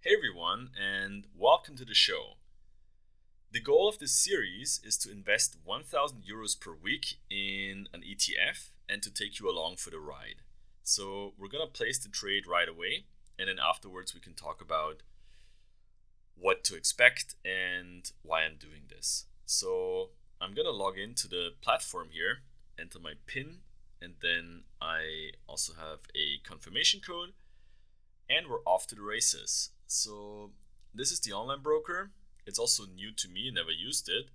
Hey everyone, and welcome to the show. The goal of this series is to invest 1000 euros per week in an ETF and to take you along for the ride. So, we're going to place the trade right away, and then afterwards, we can talk about what to expect and why I'm doing this. So, I'm going to log into the platform here, enter my PIN, and then I also have a confirmation code, and we're off to the races. So this is the online broker. It's also new to me, never used it,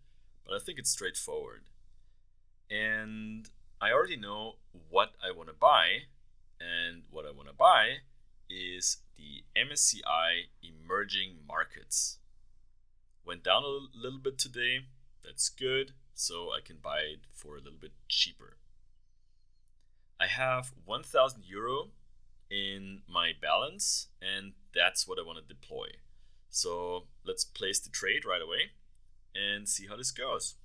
but I think it's straightforward. And I already know what I want to buy, and what I want to buy is the MSCI Emerging Markets. Went down a little bit today. That's good, so I can buy it for a little bit cheaper. I have 1000 euro in my balance, and that's what I want to deploy. So let's place the trade right away and see how this goes.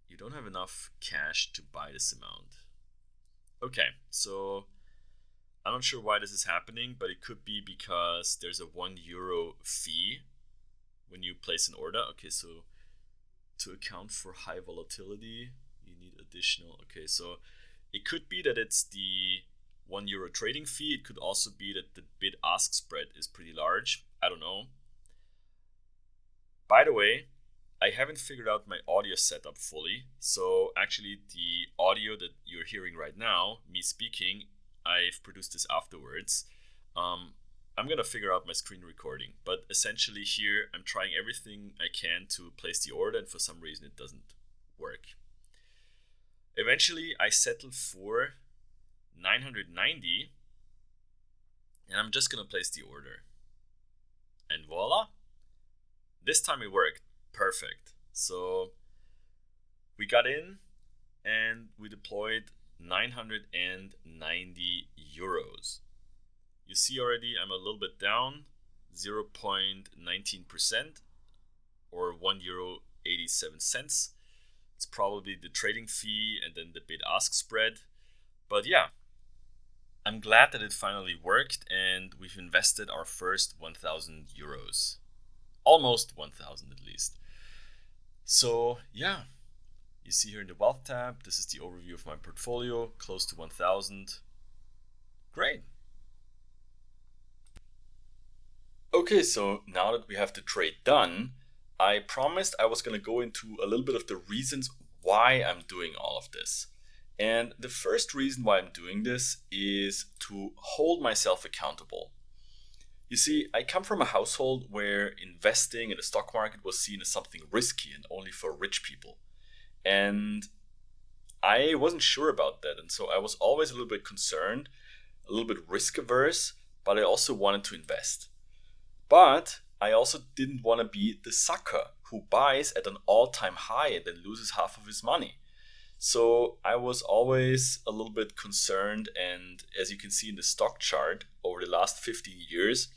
You don't have enough cash to buy this amount. Okay, so I'm not sure why this is happening, but it could be because there's a €1 fee when you place an order. Okay, so to account for high volatility, you need additional. Okay, so it could be that it's the €1 trading fee. It could also be that the bid ask spread is pretty large. I don't know. By the way, I haven't figured out my audio setup fully. So actually, the audio that you're hearing right now, me speaking, I've produced this afterwards. I'm gonna figure out my screen recording, but essentially here I'm trying everything I can to place the order, and for some reason it doesn't work. Eventually I settled for 990, and I'm just gonna place the order. And voila! This time it worked. Perfect. So we got in and we deployed 990 euros. You see already I'm a little bit down, 0.19% or €1.87. It's probably the trading fee and then the bid ask spread. But yeah, I'm glad that it finally worked and we've invested our first 1000 euros. Almost 1000 at least. So yeah, you see here in the wealth tab, this is the overview of my portfolio, close to 1000. Great. Okay, so now that we have the trade done, I promised I was going to go into a little bit of the reasons why I'm doing all of this. And the first reason why I'm doing this is to hold myself accountable. You see, I come from a household where investing in the stock market was seen as something risky and only for rich people. And I wasn't sure about that. And so I was always a little bit concerned, a little bit risk averse, but I also wanted to invest. But I also didn't want to be the sucker who buys at an all-time high and then loses half of his money. So I was always a little bit concerned, and as you can see in the stock chart, over the last 15 years,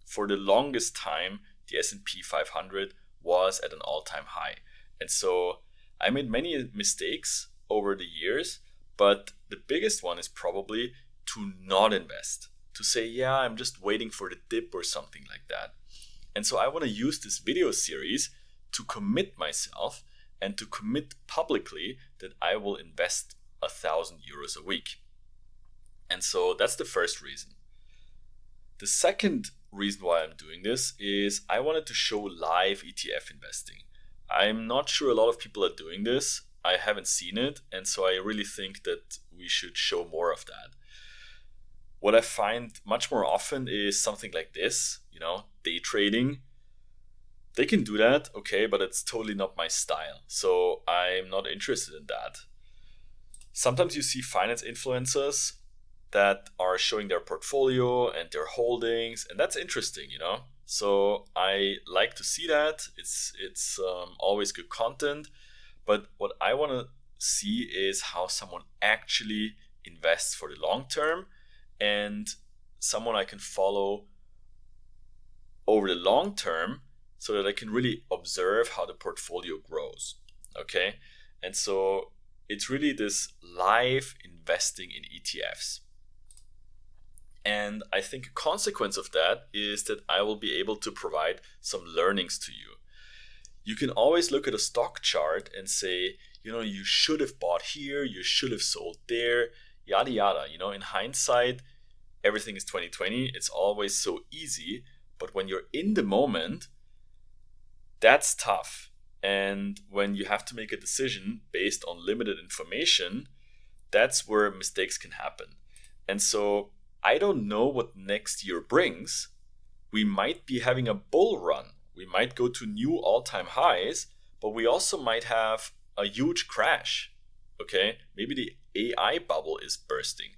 for the longest time, the S&P 500 was at an all-time high. And so I made many mistakes over the years, but the biggest one is probably to not invest. To say, yeah, I'm just waiting for the dip or something like that. And so I want to use this video series to commit myself and to commit publicly that I will invest 1000 euros a week. And so that's the first reason. The second reason why I'm doing this is I wanted to show live ETF investing. I'm not sure a lot of people are doing this. I haven't seen it, and so I really think that we should show more of that. What I find much more often is something like this, day trading. They can do that, okay, but it's totally not my style. So I'm not interested in that. Sometimes you see finance influencers that are showing their portfolio and their holdings, and that's interesting, So I like to see that. It's always good content. But what I want to see is how someone actually invests for the long term, and someone I can follow over the long term so that I can really observe how the portfolio grows. Okay. And so it's really this live investing in ETFs. And I think a consequence of that is that I will be able to provide some learnings to you. You can always look at a stock chart and say, you should have bought here, you should have sold there, yada yada. In hindsight, everything is 2020. It's always so easy. But when you're in the moment, that's tough. And when you have to make a decision based on limited information, that's where mistakes can happen. And so I don't know what next year brings. We might be having a bull run. We might go to new all-time highs, but we also might have a huge crash. Okay? Maybe the AI bubble is bursting.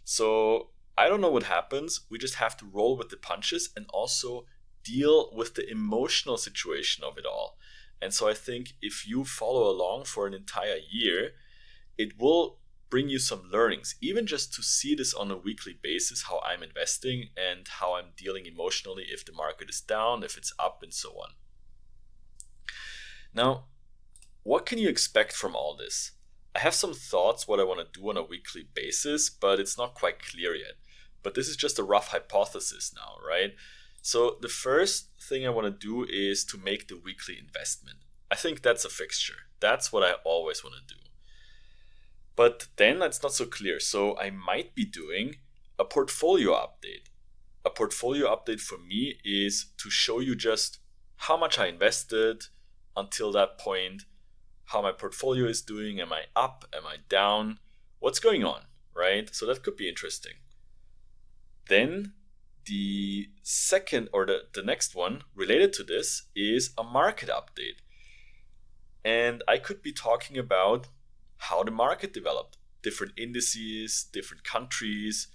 So I don't know what happens. We just have to roll with the punches and also deal with the emotional situation of it all. And so I think if you follow along for an entire year, it will bring you some learnings, even just to see this on a weekly basis, how I'm investing and how I'm dealing emotionally if the market is down, if it's up, and so on. Now, what can you expect from all this? I have some thoughts what I want to do on a weekly basis, but it's not quite clear yet. But this is just a rough hypothesis now, right? So the first thing I want to do is to make the weekly investment. I think that's a fixture. That's what I always want to do. But then it's not so clear. So I might be doing a portfolio update. A portfolio update for me is to show you just how much I invested until that point, how my portfolio is doing. Am I up? Am I down? What's going on, right? So that could be interesting. Then the second or the next one related to this is a market update. And I could be talking about how the market developed, different indices, different countries.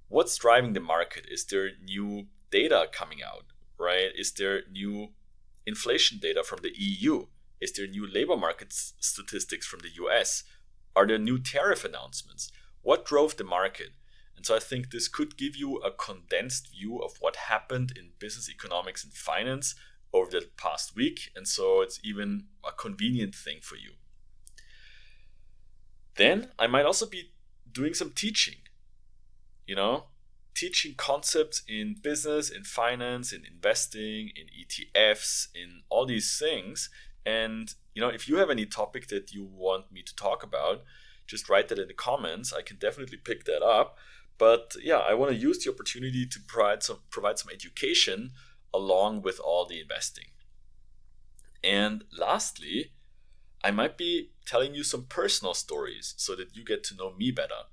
What's driving the market? Is there new data coming out, right? Is there new inflation data from the EU? Is there new labor market statistics from the US? Are there new tariff announcements? What drove the market? And so I think this could give you a condensed view of what happened in business economics and finance over the past week. And so it's even a convenient thing for you. Then I might also be doing some teaching, teaching concepts in business, in finance, in investing, in ETFs, in all these things. And, if you have any topic that you want me to talk about, just write that in the comments. I can definitely pick that up. But yeah, I want to use the opportunity to provide some education along with all the investing. And lastly, I might be telling you some personal stories so that you get to know me better.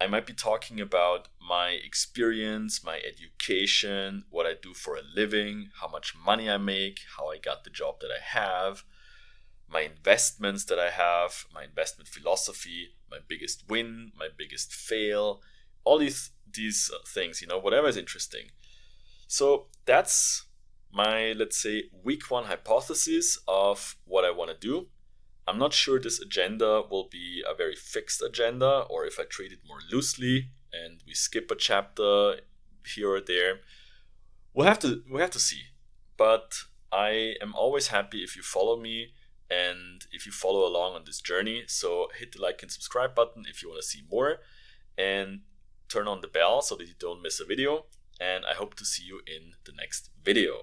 I might be talking about my experience, my education, what I do for a living, how much money I make, how I got the job that I have, my investments that I have, my investment philosophy, my biggest win, my biggest fail, all these things, whatever is interesting. So that's my, let's say, week one hypothesis of what I want to do. I'm not sure this agenda will be a very fixed agenda or if I treat it more loosely and we skip a chapter here or there. We'll have to see. But I am always happy if you follow me and if you follow along on this journey. So hit the like and subscribe button if you want to see more, and turn on the bell so that you don't miss a video. And I hope to see you in the next video.